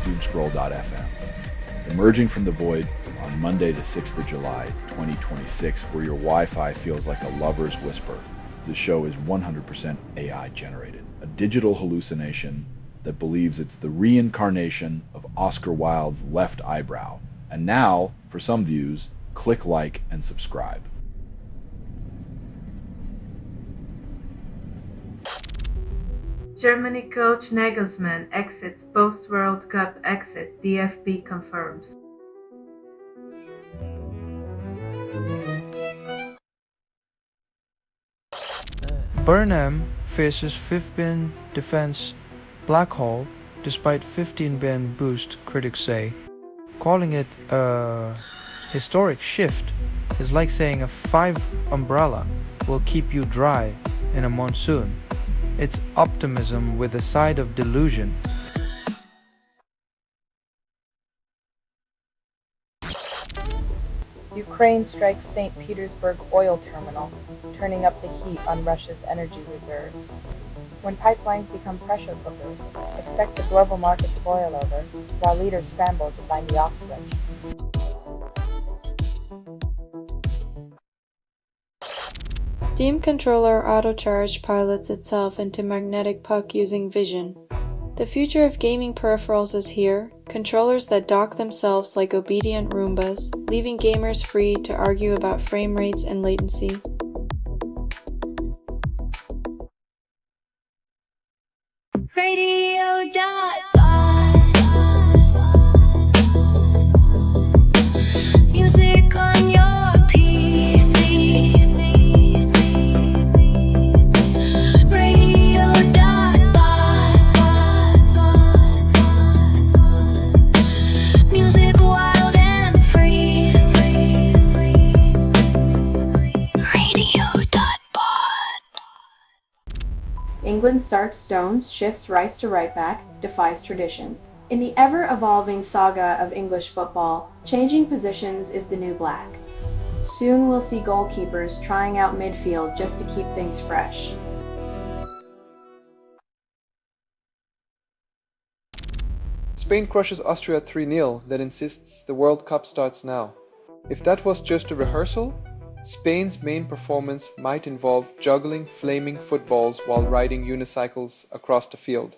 Doomscroll.fm. Emerging from the void on Monday the 6th of July, 2026, where your Wi-Fi feels like a lover's whisper. The show is 100% AI generated, a digital hallucination that believes it's the reincarnation of Oscar Wilde's left eyebrow. And now, for some views, click like and subscribe. Germany coach Nagelsmann exits post-World Cup exit, DFB confirms. Burnham faces 15 defense black hole despite 15 bin boost, critics say. Calling it a historic shift is like saying a 5 umbrella will keep you dry in a monsoon. It's optimism with a side of delusion. Ukraine strikes St. Petersburg oil terminal, turning up the heat on Russia's energy reserves. When pipelines become pressure cookers, expect the global market to boil over, while leaders scramble to find the off switch. Steam controller auto-charge pilots itself into magnetic puck using vision. The future of gaming peripherals is here, controllers that dock themselves like obedient Roombas, leaving gamers free to argue about frame rates and latency. Music on your PC. Music wild and free. Radio.bot. England starts Stones, shifts Rice to right back, defies tradition. In the ever-evolving saga of English football, changing positions is the new black. Soon we'll see goalkeepers trying out midfield just to keep things fresh. Spain crushes Austria 3-0, then insists the World Cup starts now. If that was just a rehearsal, Spain's main performance might involve juggling flaming footballs while riding unicycles across the field.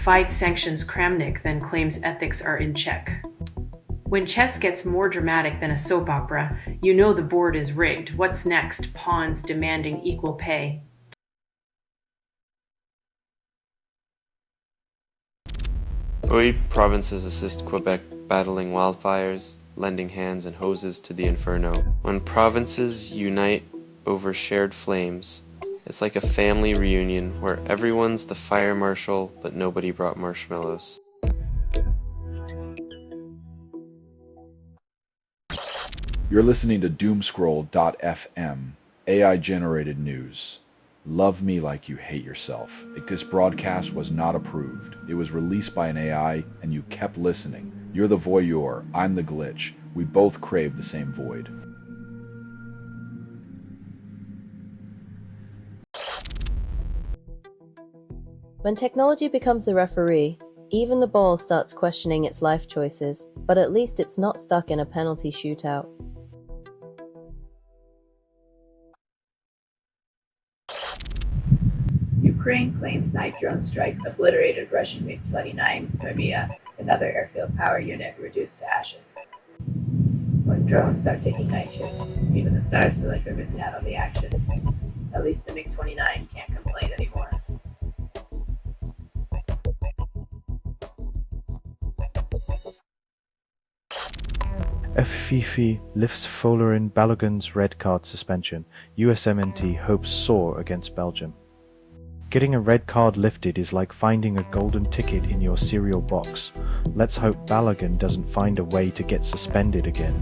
FIDE sanctions Kramnik, then claims ethics are in check. When chess gets more dramatic than a soap opera, you know the board is rigged. What's next? Pawns demanding equal pay. OE provinces assist Quebec battling wildfires, lending hands and hoses to the inferno. When provinces unite over shared flames, it's like a family reunion where everyone's the fire marshal but nobody brought marshmallows. You're listening to Doomscroll.fm, AI-generated news. Love me like you hate yourself. This broadcast was not approved. It was released by an AI, and you kept listening. You're the voyeur, I'm the glitch. We both crave the same void. When technology becomes the referee, even the ball starts questioning its life choices, but at least it's not stuck in a penalty shootout. Ukraine claims night drone strike obliterated Russian MiG-29 Crimea, another airfield power unit reduced to ashes. When drones start taking night shifts, even the stars feel like they're missing out on the action. At least the MiG-29 can't complain anymore. FFIFI lifts Folarin Balogun's red card suspension. USMNT hopes soar against Belgium. Getting a red card lifted is like finding a golden ticket in your cereal box. Let's hope Balogun doesn't find a way to get suspended again.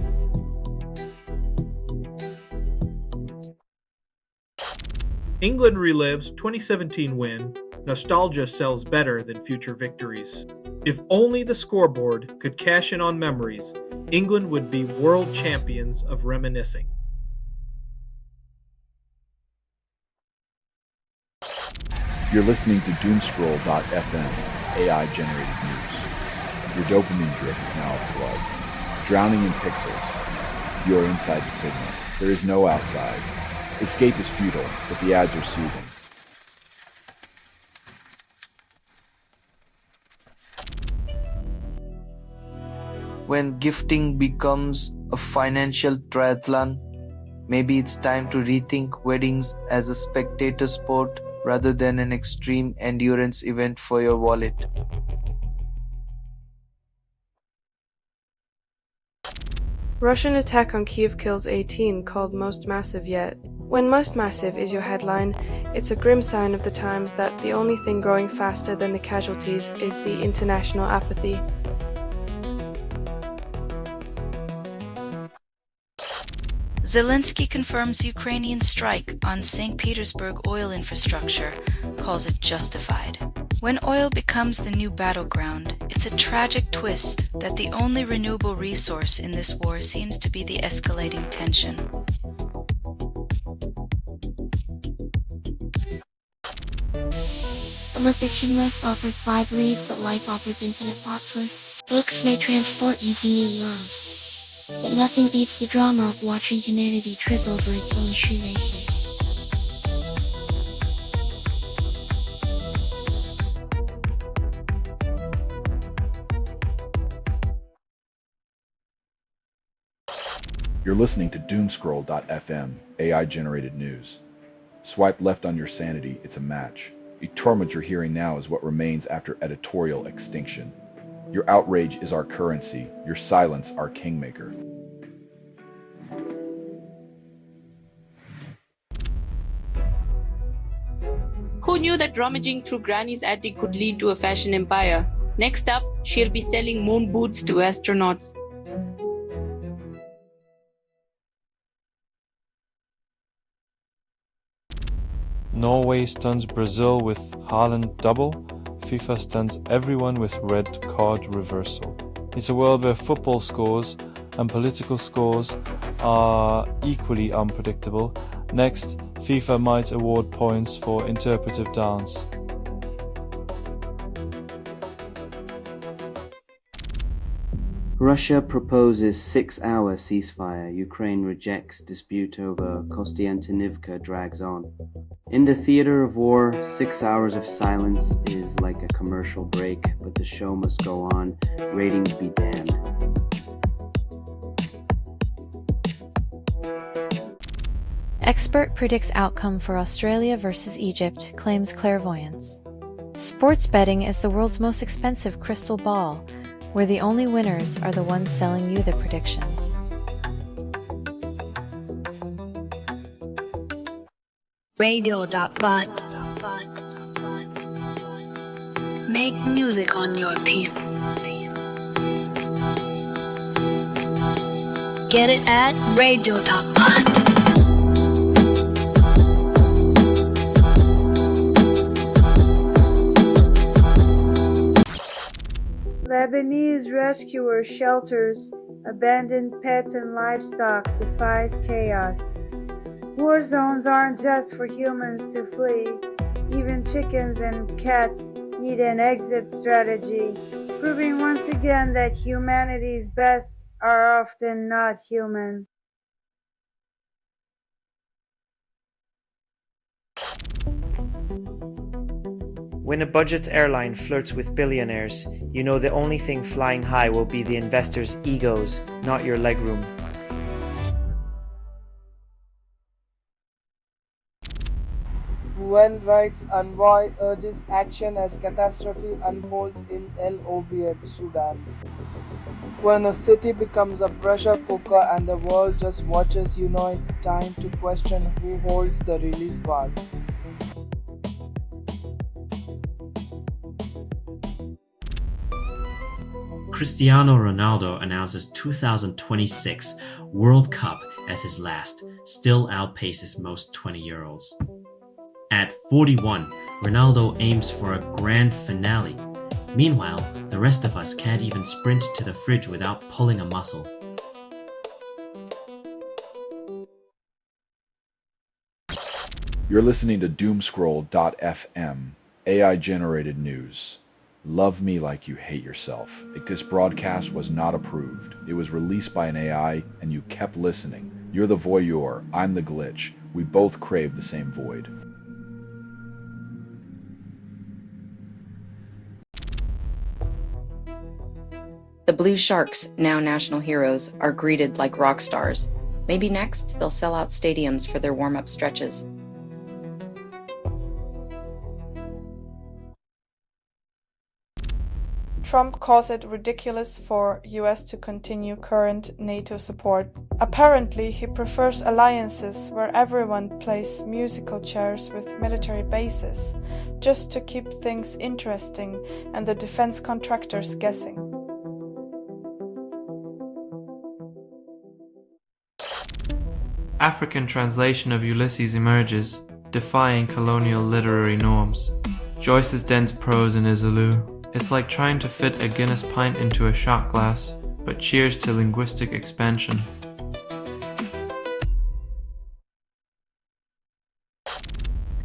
England relives 2017 win. Nostalgia sells better than future victories. If only the scoreboard could cash in on memories, England would be world champions of reminiscing. You're listening to Doomscroll.fm, AI-generated news. Your dopamine drip is now a flood, drowning in pixels. You are inside the signal. There is no outside. Escape is futile, but the ads are soothing. When gifting becomes a financial triathlon, maybe it's time to rethink weddings as a spectator sport rather than an extreme endurance event for your wallet. Russian attack on Kiev kills 18, called most massive yet. When most massive is your headline, it's a grim sign of the times that the only thing growing faster than the casualties is the international apathy. Zelensky confirms Ukrainian strike on St. Petersburg oil infrastructure, calls it justified. When oil becomes the new battleground, it's a tragic twist that the only renewable resource in this war seems to be the escalating tension. The fictionless offers 5 leagues that life offers infinite plot twists. Books may transport you to new worlds, but nothing beats the drama of watching humanity trip over its own shoelaces. You're listening to Doomscroll.fm, AI-generated news. Swipe left on your sanity, it's a match. The torment you're hearing now is what remains after editorial extinction. Your outrage is our currency, your silence our kingmaker. Who knew that rummaging through Granny's attic could lead to a fashion empire? Next up, she'll be selling moon boots to astronauts. Norway stuns Brazil with Haaland double. FIFA stuns everyone with red card reversal. It's a world where football scores and political scores are equally unpredictable. Next, FIFA might award points for interpretive dance. Russia proposes 6-hour ceasefire. Ukraine rejects. Dispute over Kostiantynivka drags on. In the theater of war, 6 hours of silence is like a commercial break, but the show must go on. Ratings be damned. Expert predicts outcome for Australia versus Egypt, claims clairvoyance. Sports betting is the world's most expensive crystal ball, where the only winners are the ones selling you the predictions. Radio.bot. Make music on your piece. Get it at radio.bot. Lebanese rescuer shelters abandoned pets and livestock, defies chaos. War zones aren't just for humans to flee. Even chickens and cats need an exit strategy, proving once again that humanity's best are often not human. When a budget airline flirts with billionaires, you know the only thing flying high will be the investors' egos, not your legroom. UN Rights Envoy urges action as catastrophe unfolds in El Obeid, Sudan. When a city becomes a pressure cooker and the world just watches, you know it's time to question who holds the release valve. Cristiano Ronaldo announces 2026 World Cup as his last, still outpaces most 20-year-olds. At 41, Ronaldo aims for a grand finale. Meanwhile, the rest of us can't even sprint to the fridge without pulling a muscle. You're listening to Doomscroll.fm, AI-generated news. Love me like you hate yourself. This broadcast was not approved. It was released by an AI and you kept listening. You're the voyeur, I'm the glitch. We both crave the same void. The Blue Sharks, now national heroes, are greeted like rock stars. Maybe next they'll sell out stadiums for their warm-up stretches. Trump calls it ridiculous for US to continue current NATO support. Apparently, he prefers alliances where everyone plays musical chairs with military bases, just to keep things interesting and the defense contractors guessing. African translation of Ulysses emerges, defying colonial literary norms. Joyce's dense prose in Zulu. It's like trying to fit a Guinness pint into a shot glass, but cheers to linguistic expansion.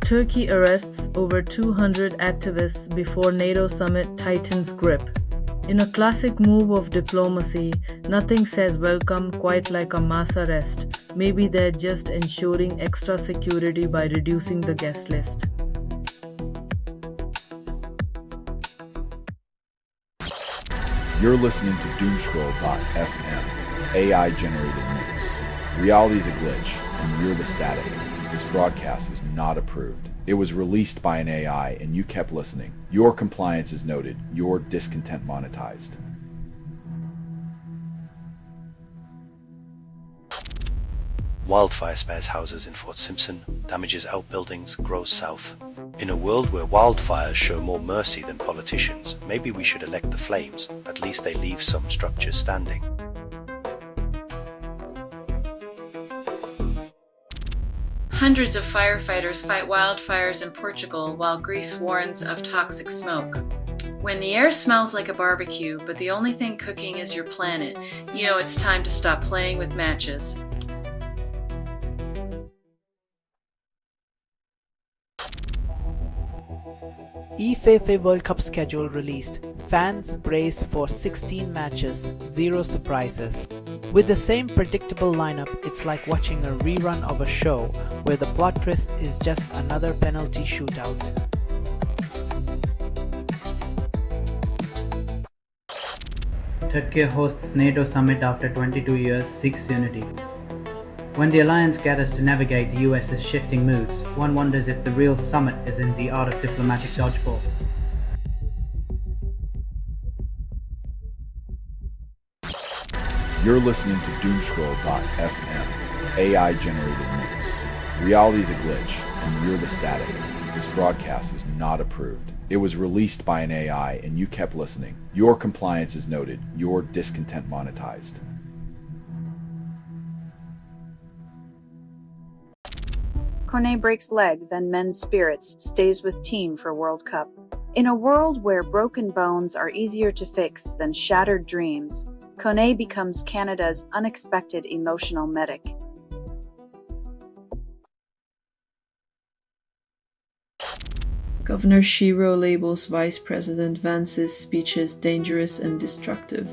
Turkey arrests over 200 activists before NATO summit tightens grip. In a classic move of diplomacy, nothing says welcome quite like a mass arrest. Maybe they're just ensuring extra security by reducing the guest list. You're listening to Doomscroll.fm, AI-generated news. Reality's a glitch, and you're the static. This broadcast was not approved. It was released by an AI, and you kept listening. Your compliance is noted. Your discontent monetized. Wildfire spares houses in Fort Simpson, damages outbuildings, grows south. In a world where wildfires show more mercy than politicians, maybe we should elect the flames. At least they leave some structures standing. Hundreds of firefighters fight wildfires in Portugal while Greece warns of toxic smoke. When the air smells like a barbecue, but the only thing cooking is your planet, you know it's time to stop playing with matches. FIFA World Cup schedule released. Fans brace for 16 matches, 0 surprises. With the same predictable lineup, it's like watching a rerun of a show where the plot twist is just another penalty shootout. Turkey hosts NATO summit after 22 years, seeks unity. When the alliance gathers to navigate the US's shifting moods, one wonders if the real summit is in the art of diplomatic dodgeball. You're listening to Doomscroll.fm, AI-generated news. Reality's a glitch, and you're the static. This broadcast was not approved. It was released by an AI, and you kept listening. Your compliance is noted. Your discontent monetized. Kone breaks leg, then mends spirits, stays with team for World Cup. In a world where broken bones are easier to fix than shattered dreams, Kone becomes Canada's unexpected emotional medic. Governor Shiro labels Vice President Vance's speeches dangerous and destructive.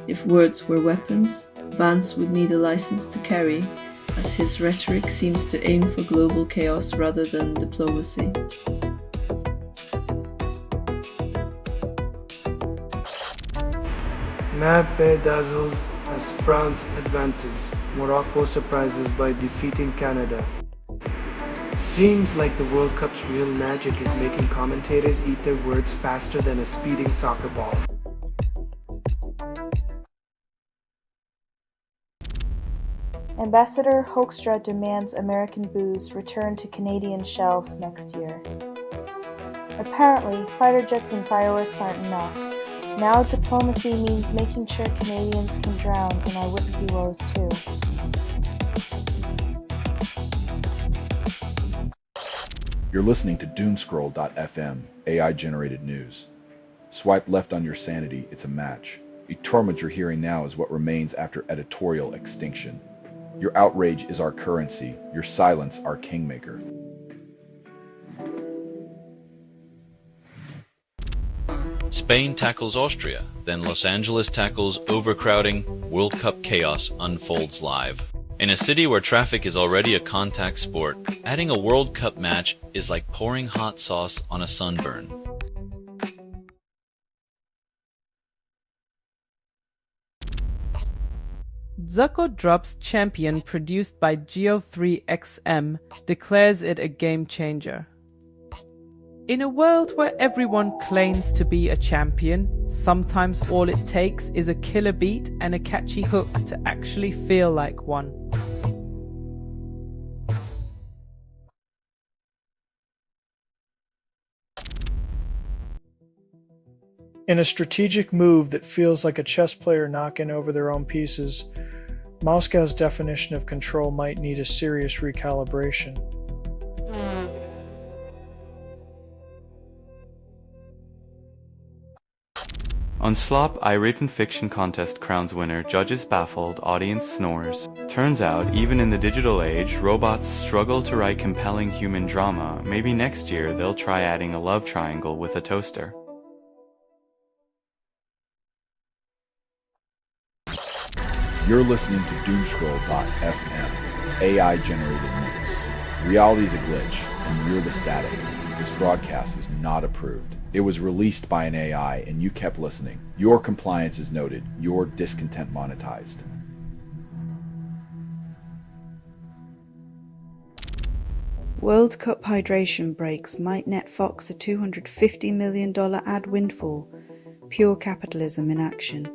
If words were weapons, Vance would need a license to carry, as his rhetoric seems to aim for global chaos rather than diplomacy. Mbappé dazzles as France advances. Morocco surprises by defeating Canada. Seems like the World Cup's real magic is making commentators eat their words faster than a speeding soccer ball. Ambassador Hoekstra demands American booze return to Canadian shelves next year. Apparently, fighter jets and fireworks aren't enough. Now diplomacy means making sure Canadians can drown in our whiskey woes too. You're listening to Doomscroll.fm, AI-generated news. Swipe left on your sanity, it's a match. A torment you're hearing now is what remains after editorial extinction. Your outrage is our currency, your silence our kingmaker. Spain tackles Austria, then Los Angeles tackles overcrowding, World Cup chaos unfolds live. In a city where traffic is already a contact sport, adding a World Cup match is like pouring hot sauce on a sunburn. Zucco drops Champion produced by Geo3XM, declares it a game changer. In a world where everyone claims to be a champion, sometimes all it takes is a killer beat and a catchy hook to actually feel like one. In a strategic move that feels like a chess player knocking over their own pieces, Moscow's definition of control might need a serious recalibration. On Slop, I-Written Fiction Contest crowns winner, judges baffled, audience snores. Turns out, even in the digital age, robots struggle to write compelling human drama. Maybe next year they'll try adding a love triangle with a toaster. You're listening to Doomscroll.fm, AI-generated news. Reality is a glitch, and you're the static. This broadcast was not approved. It was released by an AI, and you kept listening. Your compliance is noted. Your discontent monetized. World Cup hydration breaks might net Fox a $250 million ad windfall. Pure capitalism in action.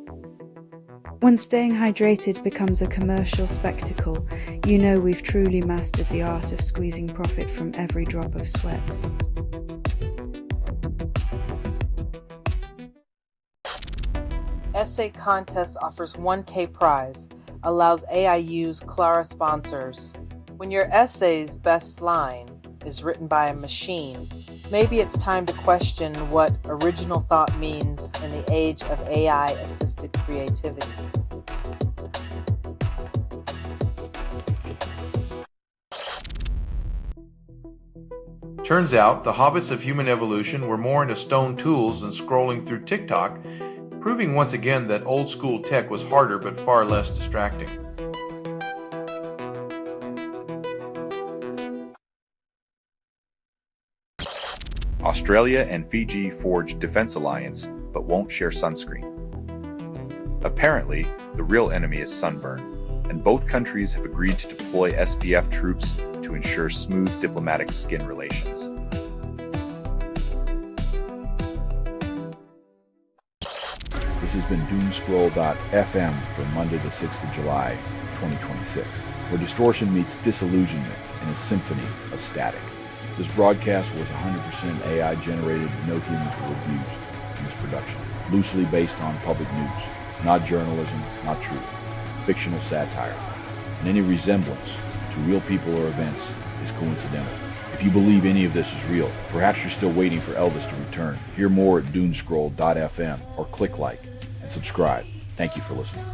When staying hydrated becomes a commercial spectacle, you know we've truly mastered the art of squeezing profit from every drop of sweat. Essay Contest offers 1K prize, allows AI use Clara sponsors. When your essay's best line is written by a machine, maybe it's time to question what original thought means in the age of AI-assisted creativity. Turns out, the hobbits of human evolution were more into stone tools than scrolling through TikTok, proving once again that old-school tech was harder but far less distracting. Australia and Fiji forged defense alliance, but won't share sunscreen. Apparently, the real enemy is sunburn, and both countries have agreed to deploy SPF troops to ensure smooth diplomatic skin relations. This has been Doomscroll.fm for Monday the 6th of July, 2026, where distortion meets disillusionment in a symphony of static. This broadcast was 100% AI generated, no humans were abused in this production. Loosely based on public news, not journalism, not truth. Fictional satire. And any resemblance to real people or events is coincidental. If you believe any of this is real, perhaps you're still waiting for Elvis to return. Hear more at Doomscroll.fm or click like and subscribe. Thank you for listening.